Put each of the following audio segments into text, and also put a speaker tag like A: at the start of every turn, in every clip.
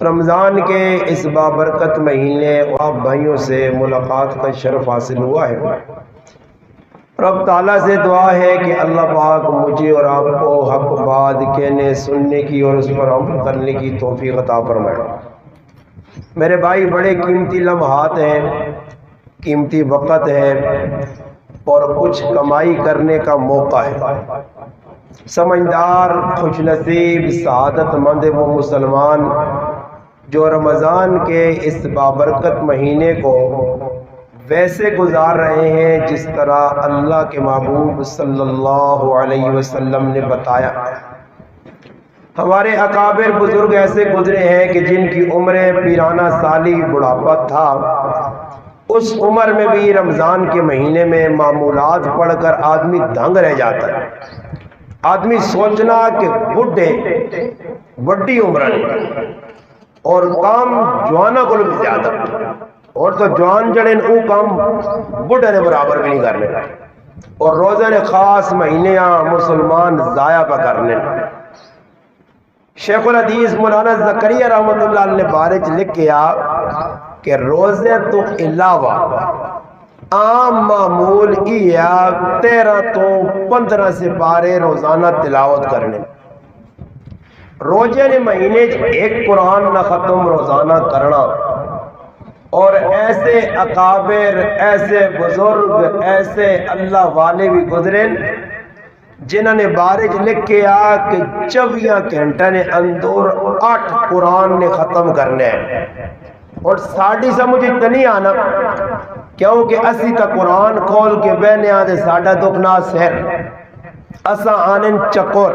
A: رمضان کے اس بابرکت مہینے آپ بھائیوں سے ملاقات کا شرف حاصل ہوا ہے۔ رب تعالیٰ سے دعا ہے کہ اللہ پاک مجھے اور آپ کو حق بات کہنے سننے کی اور اس پر عمل کرنے کی توفیق عطا فرمائے۔ میرے بھائی، بڑے قیمتی لمحات ہیں، قیمتی وقت ہے اور کچھ کمائی کرنے کا موقع ہے۔ سمجھدار، خوش نصیب، سعادت مند وہ مسلمان جو رمضان کے اس بابرکت مہینے کو ویسے گزار رہے ہیں جس طرح اللہ کے محبوب صلی اللہ علیہ وسلم نے بتایا۔ ہمارے اکابر بزرگ ایسے گزرے ہیں کہ جن کی عمریں پیرانہ سالی بڑھاپا تھا، اس عمر میں بھی رمضان کے مہینے میں معمولات پڑھ کر آدمی دنگ رہ جاتا ہے۔ آدمی سوچنا کہ بڈھے بڑی عمر اور کام جوانا کو بھی زیادہ، اور تو جوان جڑے او کام بڈھے نے برابر بھی نہیں کرنے، اور روزے نے خاص مہینے مسلمان ضائع پہ کرنے۔ شیخ الحدیث مولانا زکریا رحمۃ اللہ علیہ نے بارے لکھ کیا کہ روزے تو علاوہ عام معمول یا 13 تو 15 سے پارے روزانہ تلاوت کرنے۔ روزے نے مہینے ایک قرآن نہ ختم روزانہ کرنا، اور ایسے اکابر، ایسے بزرگ، ایسے اللہ والے بھی گزرے جنہوں نے بارے لکھ کے کہ 24 گھنٹے نے اندر 8 قرآن نے ختم کرنے ہیں۔ اور ساڑی سمجھ اتنی آنا کیونکہ اسی تا قرآن کھول کے بہنے آدھے ساڑا دکھنا سہر اسا آنن چکور،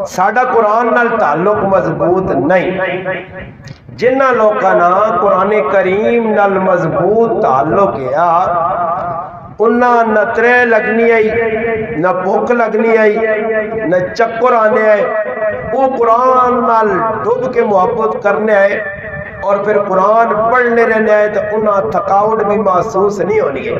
A: ساڑا قرآن نال تعلق مضبوط نہیں۔ جنہ لوکانا قرآن کریم نال مضبوط تعلق ہے انہاں نہ ترے لگنی آئی، نہ بھوک لگنی آئی، نہ چکر آنے آئے، وہ قرآن نال ڈوب کے محبت کرنے آئے اور پھر قرآن پڑھنے رہنے آئے تو انہاں تھکاوٹ بھی محسوس نہیں ہونی ہے۔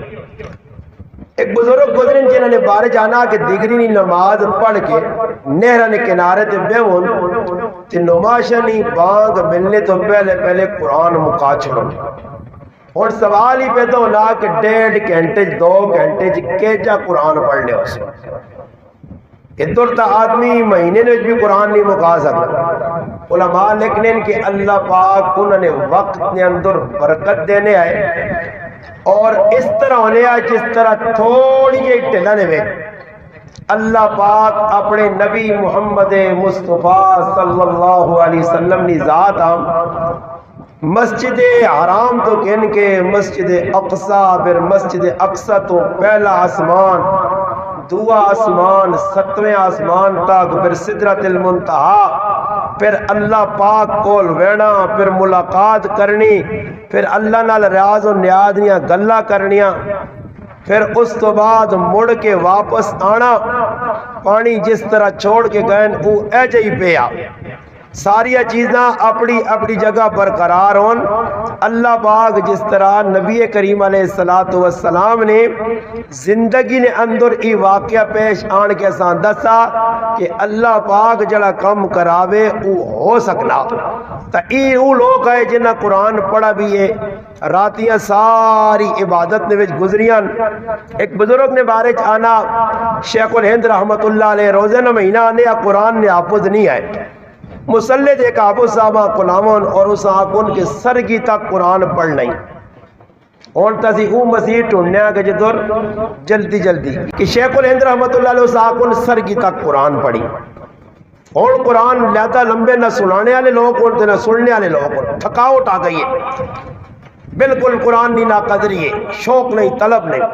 A: ایک بزرگ گزرن جنہوں نے بارے جانا کہ دیگری نماز پڑھ کے نہرہ کنارے تے بیون تے نماشنی بانگ ملنے تو پہلے قرآن مکا چھڑوں۔ اور سوال ہی پیدا ہونا کہ 1.5 گھنٹے 2 گھنٹے کیجا قرآن پڑھنے ہو سے ادھر تا آدمی مہینے نے بھی قرآن نہیں مکا سکتا۔ علماء لکھنے کہ اللہ پاک انہوں نے وقت کے اندر برکت دینے آئے اور اس طرح ہونے آئے جس طرح تھوڑی ایک ٹھلانے میں اللہ پاک اپنے نبی محمد مصطفیٰ صلی اللہ علیہ وسلم نے ذات مسجد حرام تو کہن کے مسجد اقصی، پھر مسجد اقصی تو پہلا آسمان، دعا آسمان، 7ویں آسمان تک، پھر سدرۃ المنتہا، پھر اللہ پاک کول وینا، پھر ملاقات کرنی، پھر اللہ نال ریاض و نیاز دیاں گلاں کرنیاں، پھر اس تو بعد مڑ کے واپس آنا، پانی جس طرح چھوڑ کے گئے وہ ایجے ہی پیا، ساری چیزاں اپنی اپنی جگہ برقرار ہون۔ اللہ پاک جس طرح نبی کریم علیہ السلام نے زندگی نے اندر ای واقعہ پیش آن کے ساتھ دسا کہ اللہ پاک جڑا کم کراوے او ہو سکنا۔ تا ای او لوگ ہے جنہ قرآن پڑھا بھی ہے، راتیاں ساری عبادت نے وچ گزریاں۔ ایک بزرگ نے بارے آنا شیخ الہند رحمت اللہ علیہ روزے نہ مہینہ آنے قرآن نے حافظ نہیں آئے، مسلط ایک آبو صاحبہ قلامون اور اس آکن کے سرگی تک قرآن پڑھ نہیں۔ اور تسی او مسیح ٹھونڈنے آگے جدور جلدی کہ شیخ الہند رحمت اللہ علیہ اس آکن سرگی تک قرآن پڑھی، اور قرآن لیتا لمبے نہ سنانے والے لوگ اور نہ سننے والے لوگ، تھکاوٹ آ گئی ہے، بالکل قرآن نہیں ناقدری ہے، شوق نہیں، طلب نہیں۔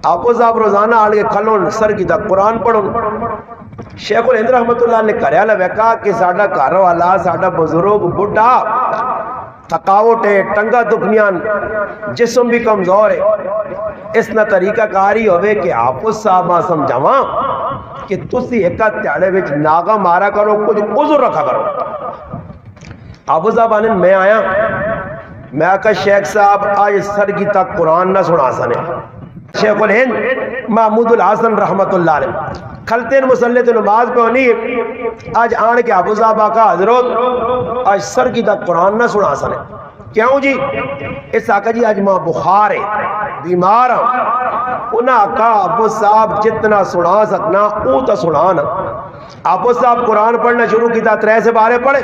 A: آپو صاحب روزانہ آڑ کے کھلون سرگی تک قرآن پڑھون۔ شیخ الہند رحمت اللہ نے کریا لگا کہ ساڈا گھر والا ساڈا بزرگ بڈھا تھکاوٹ ہے، ٹنگا دکھنیاں، جسم بھی کمزور ہے، اس نہ طریقہ کاری ہوئے کہ حافظ صاحبہ سمجھاواں کہ تسی ایک تیاڑے وچ ناغا مارا کرو، کچھ عذر رکھا کرو۔ حافظ صاحبہ نے میں آیا، میں آکا شیخ صاحب آج سرگی تک قرآن نہ سنا سنے۔ شیخ الہند محمود الحسن رحمت اللہ علیہ کھلتے مسلح تو نماز پہ ہونی آج آن کے ابو صاحب آقا حضرت آج سر کی تک قرآن نہ سنا سنے کیوں جی اس آقا جی آج ماں بخار ہے بیمار ہوں انہاں آقا ابو صاحب جتنا سنا سکنا او تا سنانا ابو صاحب قرآن پڑھنا شروع کیتا 3 سے 12 پڑھے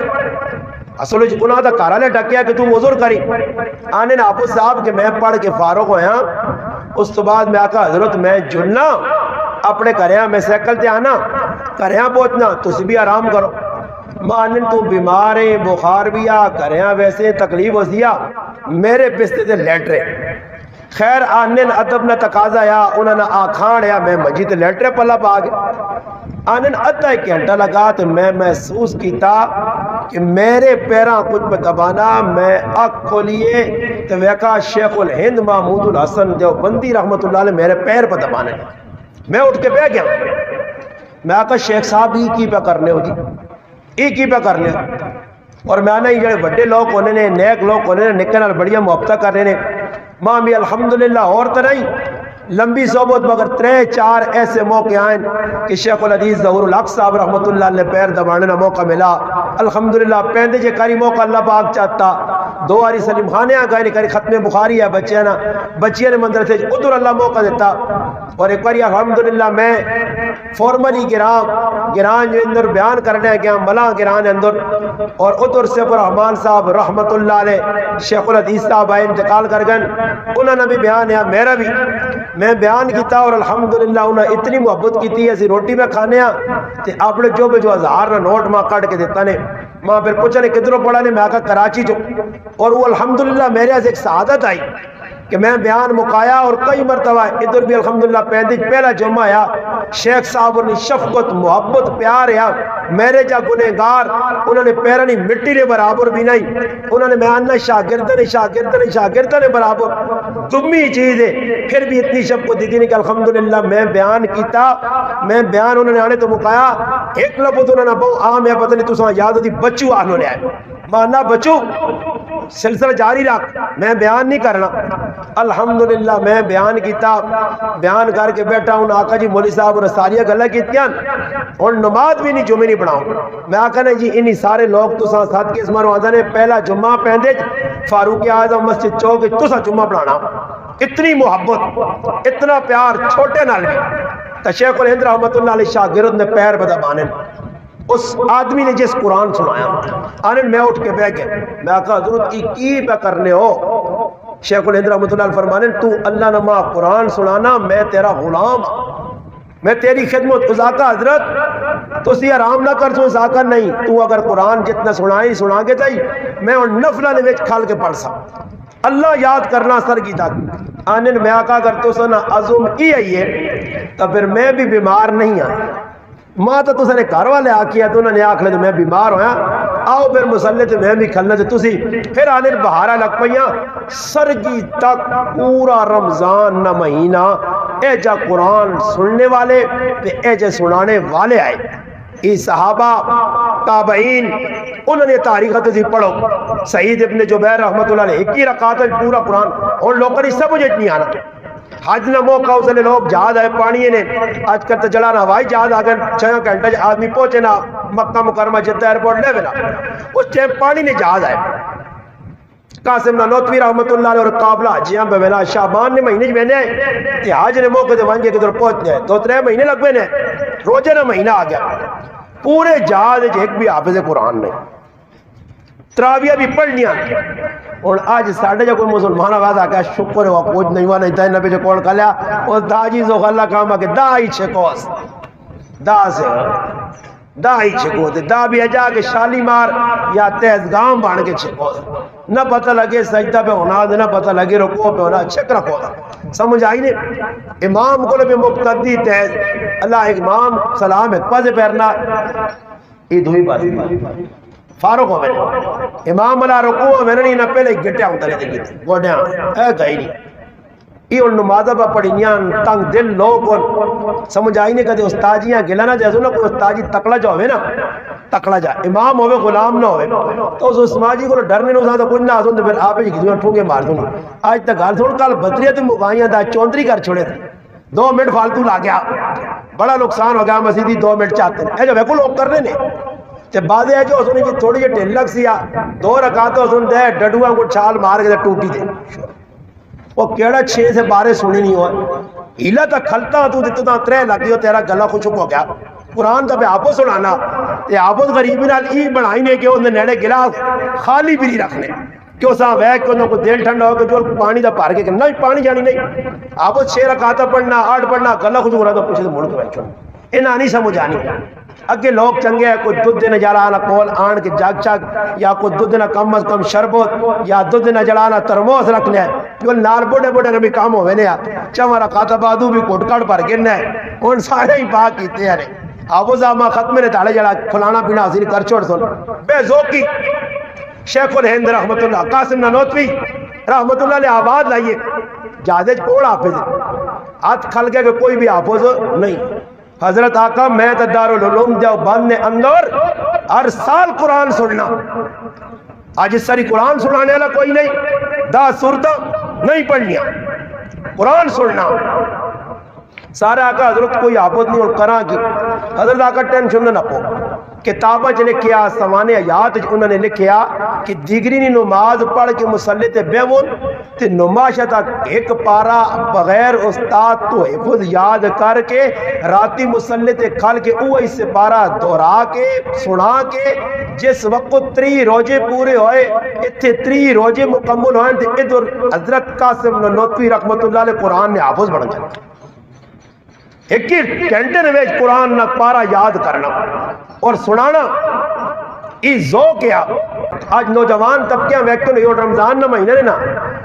A: اصل انہاں دا کارا لے ڈکیا کہ تو وضو کری آنے نا ابو صاحب کہ میں پڑھ کے فارغ ہویا اس تو بعد میں آقا حضرت میں جلنا اپنے کریاں میں سیکل تے آنا کریاں پہنچنا تسی بھی آرام کرو مانن تو بیمار ہے بخار بھی آ کریاں ویسے تکلیف ہو سیا میرے پستے تے لیٹ رہے خیر آنن ادب نہ تقاضا یا انہوں نے آکھان یا میں مجید لیٹرے پلا پا گیا آنن ادھا 1 گھنٹہ لگا تو میں محسوس کیتا کہ میرے پیراں کچھ پہ دبانا میں آنکھ کھولیے تو ویکا شیخ الہند محمود الحسن دیوبندی رحمت اللہ علیہ میرے پیر پہ دبانے میں اٹھ کے بیٹھ گیا میں آقا شیخ صاحب ہی کی پہ کرنے ہو جی ایک ہی پہ کرنے اور میں آنا یہ جڑے بڑے لوگ ہونے نے نیک لوگ ہونے نے نکل بڑھیا محبتہ کر رہے نے ماں بھی الحمدللہ اور تو نہیں لمبی صحبت مگر 3-4 ایسے موقع آئیں کہ شیخ الحدیث ظہور الحق صاحب رحمت اللہ نے پیر دبانے کا موقع ملا الحمدللہ پیندے جے کاری موقع اللہ پاک چاہتا 2 باری سلیم خانے آگئے نے کاری ختم بخاری ہے بچیاں نے مندر سے ادھر اللہ موقع دیتا اور ایک باری الحمدللہ میں فارملی گران جو اندر بیان کرنے گیا ملا گران اندر اور ادھر سے رحمان صاحب رحمت اللہ علیہ شیخ الحدیث صاحب آئے انتقال کر گئے انہوں نے بھی بیان ہے میرا بھی میں بیان کیتا اور الحمدللہ انہوں نے اتنی محبت کی تھی ایسی روٹی میں کھانے تے اپنے جو 1000 نہ نوٹ ماں کٹ کے دیتا نے ماں پھر پوچھا نے کدھروں پڑھا نے میں آقا کراچی جو اور وہ الحمدللہ میرے سے ایک سعادت آئی کہ میں بیان مکایا اور کئی مرتبہ ادھر بھی الحمدللہ پہلا جمعہ آیا شیخ صاحب نے شفقت محبت پیار یا میرے جا گنہگار انہوں نے پیرانی مٹی نے برابر بھی نہیں انہوں نے میں شاگردن برابر تمی چیز ہے پھر بھی اتنی شفقت دی تھی کہ الحمدللہ میں بیان کیتا میں بیان انہوں نے آنے تو مکایا ایک لفظ انہوں نے بہت عام ہے پتہ نہیں تو یاد ہوتی بچو آنوں نے آئے مانا بچو سلسلہ جاری رکھ میں بیان نہیں کرنا الحمدللہ میں بیان کیتا بیان کر کے بیٹھا ہوں آقا جی مولی صاحب اور ساریہ گلہ کیتیاں اور نماز بھی نہیں جمعہ نہیں پڑھاؤں میں آقا نے جی انہی سارے لوگ تو ساتھ کے اسمار وعدہ نے پہلا جمعہ پہندے فاروق اعظم مسجد چوک تو سا جمعہ پڑھانا اتنی محبت اتنا پیار چھوٹے نال بھی تشیخ الہند رحمت اللہ علیہ شاگرد نے پیر بدا بانے اس آدمی نے جس قرآن سنایا آنن میں اٹھ کے بیٹھ گئے میں آقا حضرت کی پہ کرنے ہو شیخ الہند رحمت اللہ علیہ فرمانے تو اللہ نما قرآن سنانا میں تیرا غلام میں تیری خدمت ازاقہ حضرت تو اسی آرام نہ کر سو ازاقہ نہیں تو اگر قرآن جتنا سنا کے تھی میں اور نفلہ نے ویچ کھال کے پڑھ سا اللہ یاد کرنا سر کی تک آنن میں آقا اگر تو سنا عظم کی آئیے تو پھر میں بھی بیمار نہیں آئی ماں تو تسا نے گھر والے آکیا تو انہوں نے آکھ لے تو میں بیمار ہویا آؤ پھر مسلح تو میں بھی کھلنا تو تسی پھر آنے بہارا لگ پئیاں سرگی تک پورا رمضان نہ مہینہ اے جا قرآن سننے والے پہ اے جا سنانے والے آئے ای صحابہ تابعین انہوں نے تاریخ تسی پڑھو سعید ابن جبیر رحمت اللہ علیہ 21 رکعت پورا قرآن اور لوگ کر اس سے مجھے نہیں آنا حج نہ موقع اس نے لوگ جہاز آئے پانی نے آج کل تو جڑانا ہوائی جہاز آگئے 6 گھنٹے آدمی پہنچے نا مکہ مکرمہ جدہ ایئرپورٹ لے بنا اس ٹائم پانی نے جہاز آئے قاسم نانوتوی رحمت اللہ علیہ اور قابلہ حجیاں بویلا شعبان نے مہینے میں نے تے حج نے موقع دے وانگے کہ در پہنچنے ہیں 2-3 مہینے لگ بے نے روزے نہ مہینہ آ گیا پورے جہاز ایک بھی حافظ قرآن نہیں تراویہ بھی پڑھنیاں اور آج ساڑھے جو کوئی مسلمان آواز آکا شکر ہوا کچھ نہیں ہوا نہیں تھا نبی جو کون کھلیا اور دا جی زو غلہ کام آکے دا ہی چھکوس دا سے دا ہی چھکوس دا بھی اجا کہ شالی مار یا تیزگام بان کے چھکوس نہ پتہ لگے سجدہ پہ ہونا نہ پتہ لگے رکوع پہ ہونا چھک رکھو سمجھ آئی نے امام کو لبی مقتدی تیز اللہ امام سلام ہے پاس پیرنا یہ دوئی بات فاروق ہو میں امام اللہ رکوع میں نے نہ پہلے گٹیا ہوں تلے دیکھی تھی گوڑیاں اے گئی نہیں یہ ان نمازہ با پڑھینیاں تنگ دل لوگ سمجھ آئی نہیں کہتے استاجیاں گلانا جیسے نا کوئی استاجی تکڑا جا ہوئے نا تکڑا جا امام ہوئے غلام نہ ہوئے تو اس اسماجی کو ڈرنے نہ ہوتا کچھ نہ آسون تو پھر آپ ہی کسی میں ٹھونگے مار دوں آج تک گھر سن کل بدریت مبائیاں دا چوندری کر چھوڑے تھے 2 منٹ فالتو لا گیا بڑا نقصان ہو گیا مسیدی 2 منٹ چاہتے ہیں اے جو ویکو لوگ کرنے نے تے بعد ہے جو اسنے کی تھوڑی جی ڈھل لگ سی 2 رکعتیں اسن دے ڈڈواں کو چھال مار کے ٹوٹی دے وہ کیڑا 6 سے 12 سنی نہیں ہوا ہیلا تا کھلتا تو دتا 3 لگ گئی تیرا گلا خشک ہو گیا قرآن دا پہ آپو سنانا تے آپو غریبی نال ای بنائی نے کہ انہیں نیڑے گلاس خالی بھی نہیں رکھنے کہ اساں وے کہ انہوں کو دل ٹھنڈا ہو کہ جو پانی دا پار کے نہیں پانی جانی نہیں آپو 6 رکعتیں پڑھنا 8 پڑھنا گلا خشک ہو رہا تو پوچھے تو مڑ کے بیٹھو انہاں نہیں سمجھ آنی اگے لوگ چنگے ہیں کوئی دودھ نہ جلانا کول آن کے جاگ چاگ یا کوئی دودھ نہ کم از کم شربت یا دودھ نہ جلانا ترموس رکھنا ہے جو نال بوڑے بوڑے نے بھی کام ہوئے نے چمہ رکعتیں بعدو بھی کوٹ کٹ پر گرنا ہے ان سارے ہی پاک کیتے ہیں آبو زامہ ختم نے تاڑے جڑا کھلانا پینا حاصل کر چھوڑ سن بے ذوقی شیخ الہند رحمت اللہ قاسم نانوتوی رحمت اللہ نے آباد لائیے جادج کوڑ حافظ ہاتھ کھل گئے کہ کوئی بھی حافظ نہیں حضرت آقا میں دارالعلوم دیوبند نے اندر ہر سال قرآن سننا آج اس ساری قرآن سنانے والا کوئی نہیں 10 سورتاں نہیں پڑھنیا قرآن سننا سارے آقا حضرت کوئی آپت نہیں اور کراں کی حضرت آقا ٹینشن نہ پو کتابہ چ لکھیا سوانے آیات انہوں نے لکھیا کہ دیگری نے نماز پڑھ کے مسلح تے بیون تے نماشہ تک ایک پارا بغیر استاد تو حفظ یاد کر کے راتی مسلح تے کھل کے اوہ اس سے پارا دورا کے سنا کے جس وقت 3 روجے پورے ہوئے اتھے 3 روجے مکمل ہوئے تے ادھر حضرت قاسم نانوتوی رحمت اللہ علیہ قرآن نے حافظ بن گئے ایک ہی گھنٹے نے ویچ قرآن نہ پارا یاد کرنا اور سنانا ای ذوق کیا آج نوجوان طبقیاں ویکتوں نے اور رمضان نہ مہینے نا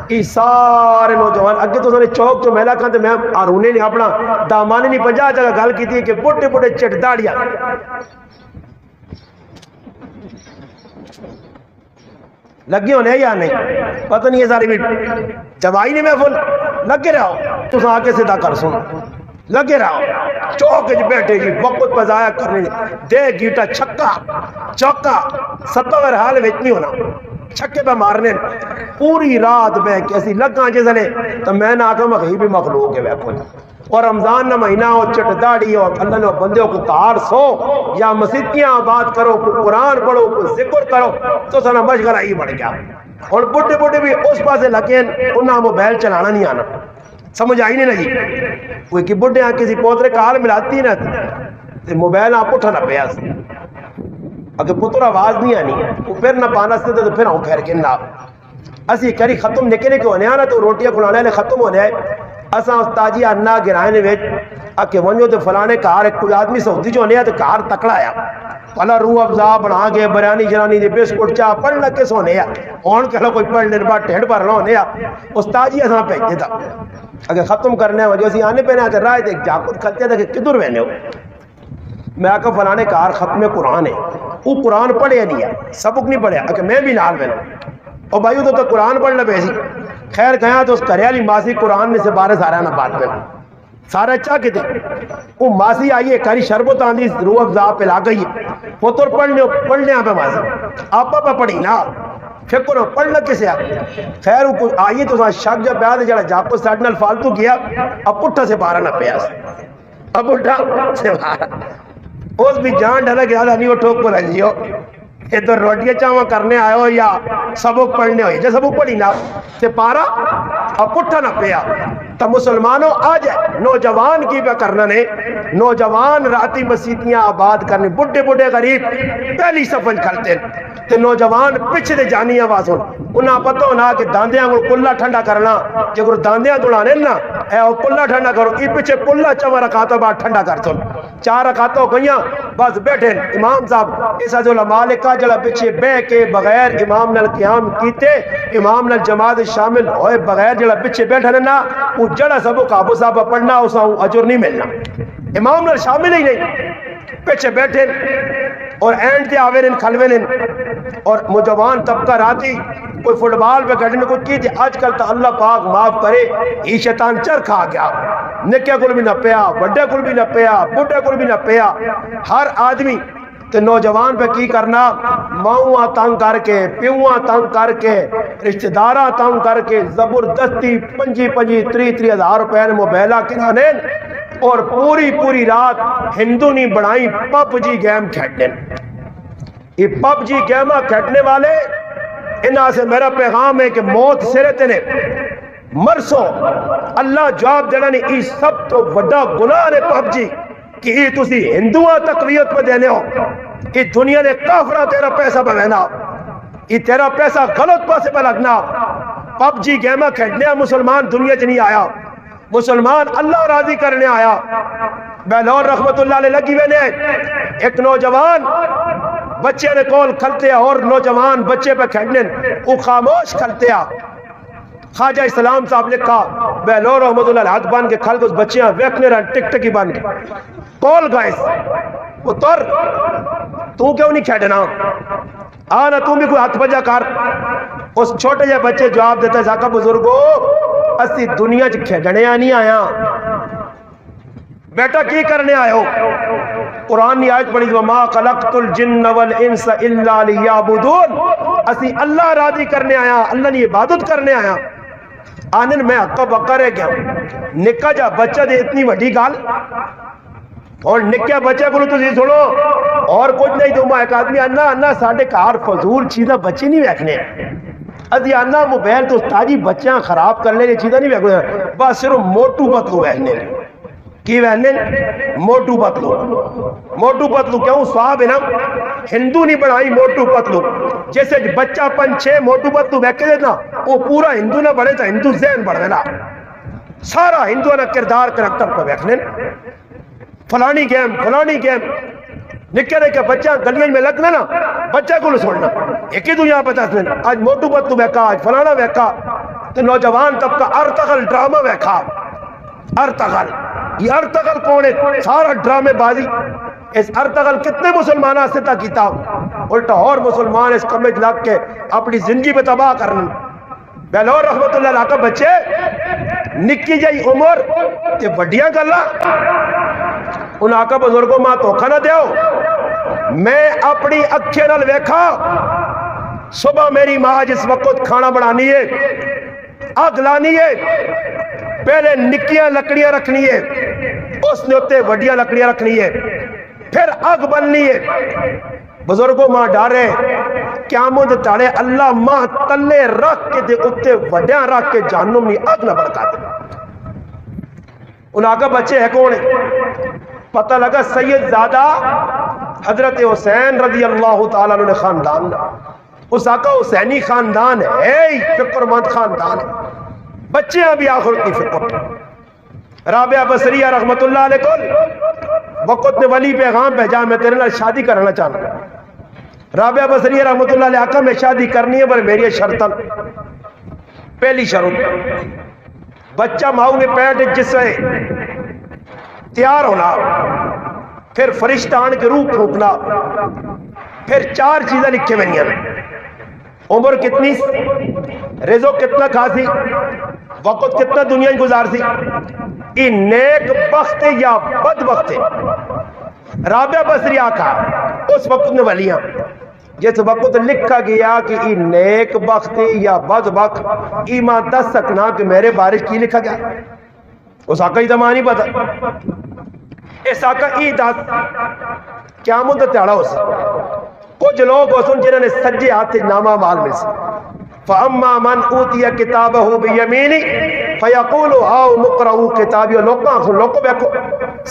A: ای سارے نوجوان اگے تو سنے چوک جو میلہ کھانتے میں آرونے نہیں اپنا دامانے نہیں 50 جگہ گل کی تھی کہ بڑے بڑے چٹ داڑیاں لگی ہونے یا نہیں پتہ نہیں ہے ساری بھی جوائی نے محفل لگے رہو تو آگے سے دا کر سن لگے رہو چوک جو بیٹھے گی وقت پر ضائع کرنے دے گیٹا چھکا چوکا ستور حال میں اتنی ہونا چھکے پہ مارنے پوری رات میں کیسی لگاں جیسے نے تو میں نہ آکا مغیبی مخلوق ہے بیکھو اور رمضان نہ مہینہ ہو چٹ داڑی اور اللہ نے بندیوں کو کار سو یا مسجدیاں آباد کرو کوئی قرآن پڑھو کوئی ذکر کرو تو سنا مشغلہ ہی بڑھ گیا اور بڑے بڑے بھی اس پاسے لگے انہاں موبائل چلانا نہیں آنا سمجھ آئی نہیں لگی کوئی کی بڑھے ہاں کسی پوترے کار ملاتی نا تے موبائل آپ اٹھا نہ پیا اگر پتر آواز نہیں آنی وہ پھر نہ پانا سے تو پھر ہوں خیر کے نہ اسی کری ختم نکنے کے ہونے آنا تو روٹیاں کھلانے لے ختم ہونے آئے اساں استاجی انا گرائے نے ویچ اکے ونجو تے فلانے کار ایک کوئی آدمی سعودی جو ہونے آئے تو کار تکڑا آیا پہلا روح افزا بنا کے بریانی جرانی دے بسکٹ چاہ پڑھنا کس ہونے آیا ہون کہلا کوئی پڑھنے بعد ٹھیڑ پر نہ ہونے آیا استاجی اساں پہنچے تھا اگر ختم کرنے وجہ سے آنے پہنے آتے رائے تھے جاکت کھلتے تھے کہ کدھر وینے ہو میں آکا فلانے کار ختم قرآن ہے وہ قرآن پڑھے نہیں ہے سبق نہیں پڑھے اگر میں بھی نال وینے اور بھائیو تو قرآن پڑھنا پیسی خیر گیا تو اس کریالی ماسی قرآن میں سے بارے سارے نہ بات میں سارے اچھا کے تھے وہ ماسی آئیے کاری شربت آندھی روح افزا پہ لا گئی پتر پڑھنے آپ ماسی آپ پڑھی نا فکر پڑھنا کسے خیر آئیے تو شک جب بیاد جڑا جاپو ساڑھنال فالتو کیا اب پٹھا سے بارہ نہ پیاس اب پٹھا سے بارہ اس بھی جان ڈھلا گیا تھا نہیں وہ ٹھوک کو رہی ہو ادھر روٹیاں چاہاں کرنے آئے ہو یا سبق پڑھنے ہوئی جب سبق پڑھی نا تے پارا اب پٹھا نہ پیا تو مسلمانوں آ جائے نوجوان کی پہ کرنا نے نوجوان راتی مسیتیاں آباد کرنے بڑے بڑے غریب پہلی صفن کھلتے تے نوجوان پچھے دے جانی آواز ہون انہاں پتہ ہونا کہ داندیاں کو کلہ ٹھنڈا کرنا جگر داندیاں دولانے نا اے وہ کلہ ٹھنڈا کرو ای پچھے کلہ چوہ رکھاتا بعد ٹھنڈا کرتا 4 رکھاتا ہو گئیاں بس بیٹھیں امام صاحب اس حضر مالکہ جڑا پچھے بے کے بغیر امام نال قیام کیتے امام نال جماعت شامل ہوئے بغیر جڑا پچھے بیٹھنے نا وہ جڑا سبو قابو صاحب پڑھنا اسا اجر نہیں ملنا امام نال شامل ہی نہیں پچھے بیٹھیں اور اینڈ تے آوے ان کھلوے نے اور نوجوان طبقہ راتی کوئی فٹ بال پہ گھڑنے کو کی تھی آج کل تو اللہ پاک معاف کرے یہ شیطان چر کھا گیا نکیا کل بھی نہ پیا بڑے کل بھی نہ پیا بڑے کل بھی نہ پیا ہر آدمی تے نوجوان پہ کی کرنا ماؤں تنگ کر کے پیوں تنگ کر کے رشتہ داراں تنگ کر کے زبردستی 25-30 ہزار روپے نے موبائلہ کرانے اور پوری رات ہندو نہیں بڑھائی پب جی گیم کھیلنے. یہ پب جی گیمہ کھیلنے والے انہاں سے میرا پیغام ہے کہ موت سرے تے نے مرسو اللہ جواب دینا نہیں. یہ سب تو بڑا گناہ ہے پب جی کہ یہ تسی ہندوਆਂ تقویت پہ دینے ہو. یہ دنیا نے کافرہ تیرا پیسہ بہنا, یہ تیرا پیسہ غلط پاسے پہ لگنا. پب جی گیمہ کھیلنے مسلمان دنیا چ نہیں آیا, مسلمان اللہ راضی کرنے آیا. بہلور رحمت اللہ علیہ لگی ہوئے نے ایک نوجوان بچے نے کول کھلتے اور نوجوان بچے پہ کھیلنے وہ خاموش کھلتے. خواجہ اسلام صاحب لکھا بہلور رحمت اللہ علیہ ہاتھ بان کے کھل کے اس بچیاں ویکھنے رہن ٹک ٹکی بان کے کول گائس وہ تر تو کیوں نہیں کھیلنا آنا تم بھی کوئی ہاتھ بجا کر. اس چھوٹے جے بچے جواب دیتا ہے زاکہ بزرگو اسی دنیا چ کھیلنے نہیں آیا, بیٹا کی کرنے آئے ہو؟ قرآن کی آیت پڑھی وما خلقت الجن والانس الا لیعبدون, اسی اللہ راضی کرنے آیا, اللہ نے عبادت کرنے آیا. آنن میں حقا بقا رہ گیا نکا جا بچہ دے اتنی وڈی گال اور نکیا بچہ کو تو سنو اور کچھ نہیں. تو ایک آدمی انا ساڈے گھر فضول چیزاں بچے نہیں ویکھنے ادھی آنا موبائل تو تاجی بچیاں خراب کرنے کی چیزیں نہیں ویکھنے, بس صرف موٹو پتلو ویکھنے کی ویکھنے موٹو پتلو. موٹو پتلو کیوں صاحب ہے نا ہندو نہیں بڑھائی موٹو پتلو. جیسے بچہ 5-6 موٹو پتلو ویکھے دینا وہ پورا ہندو نہ بڑھے تو ہندو ذہن بڑھ دینا سارا ہندو نہ کردار کرکٹر کو ویکھنے فلانی گیم نکے بچہ گلیاں میں لگنا نا بچہ کو سننا ایک ہی دنیا پتا سن آج موٹو پتلو ویکھا آج فلانا ویکھا. تو نوجوان طبقہ ارتغل ڈرامہ ویکھا. ارتغل یہ ارتغل کون ہے؟ سارا ڈرامے بازی. اس ارتغل کتنے مسلمانہ سے تا کیتا الٹا اور مسلمان اس کمج لگ کے اپنی زندگی پہ تباہ کرنا. بہلور رحمت اللہ علیہ کا بچے نکی جائی عمر تے وڈیاں گلا ان آقا بزرگوں ماں دھوکھا نہ دیو. میں اپنی اکھیں نال ویکھا صبح میری ماں جس وقت کھانا بنانی ہے اگ لانی ہے پہلے نکیاں لکڑیاں رکھنی ہے اس نے اتے وڈیاں لکڑیاں رکھنی ہے پھر اگ بننی ہے. بزرگوں ماں ڈارے قیامت تاڑے اللہ ماں تلے رکھ کے دے اتے وڈیاں رکھ کے جہنم نہیں اگ نہ بڑھتا دے. ان آقا بچے ہے کون ہے؟ پتہ لگا سید زادہ حضرت حسین رضی اللہ تعالیٰ عنہ خاندان. اس آقا حسینی خاندان ہے فکر مند خاندان ہے. بچے ابھی آخر کی فکر. رابعہ بصریہ رحمت اللہ علیہ کو وقت نے ولی پیغام بھیجا میں تیرے نال شادی کرنا چاہتا ہوں. رابعہ بصریہ رحمت اللہ علیہ آقا میں شادی کرنی ہے پر میری شرطن پہلی شرط بچہ ماؤں میں پیٹ جس سے تیار ہونا پھر فرشتہ آن کے روح پھونکنا پھر 4 چیزیں لکھے ہوئی ہیں. عمر کتنی رزق کتنا کھاسی وقت کتنا دنیا گزار سی یہ نیک بخت یا بد بخت. رابعہ بصری آقا اس وقت نے ولیاں جس وقت لکھا گیا کہ یہ نیک بخت یا بد بخت ایمان دس سکنا کہ میرے بارش کی لکھا گیا اس آقا ہی زمان نہیں پتا. اس آقا ہی دس کیا مدت تیڑا ہو سکتا. کچھ لوگ ہو سن جنہوں نے سجے ہاتھ نامہ مال مل سکتا. فَأَمَّا مَنْ أُوتِيَ كِتَابَهُ بِيَمِينِهِ فَيَقُولُ هَاؤْ مُقْرَءُوا کتابی. لوگوں بیکو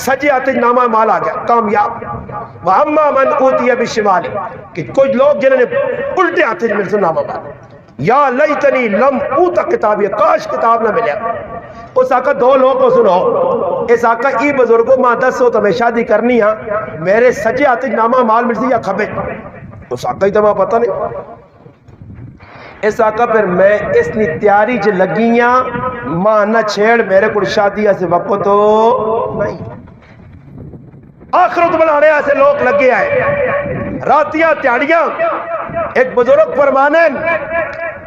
A: سجے ہاتھ نامہ مال آ گیا کامیاب. وَأَمَّا مَنْ أُوتِيَ بِشِمَالِهِ کہ کچھ لوگ جنہوں نے الٹے ہاتھ مل سن نامہ مال یا لیتنی لم اوتا کتابی کاش کتاب نہ ملے. اس آقا 2 لوگ کو سنو اس آقا ای بزرگوں ماں 10 ہو تو میں شادی کرنی ہاں میرے سجے ہاتھ نامہ مال مل سی یا کھبے اس آقا ہی تو میں پتہ نہیں. اس آقا پھر میں اس نے تیاری چ لگیاں ماں نہ چھیڑ میرے کو شادی سے وقت تو نہیں. آخرت بنانے ایسے لوگ لگے آئے راتیاں تیاڑیاں. ایک بزرگ فرمانے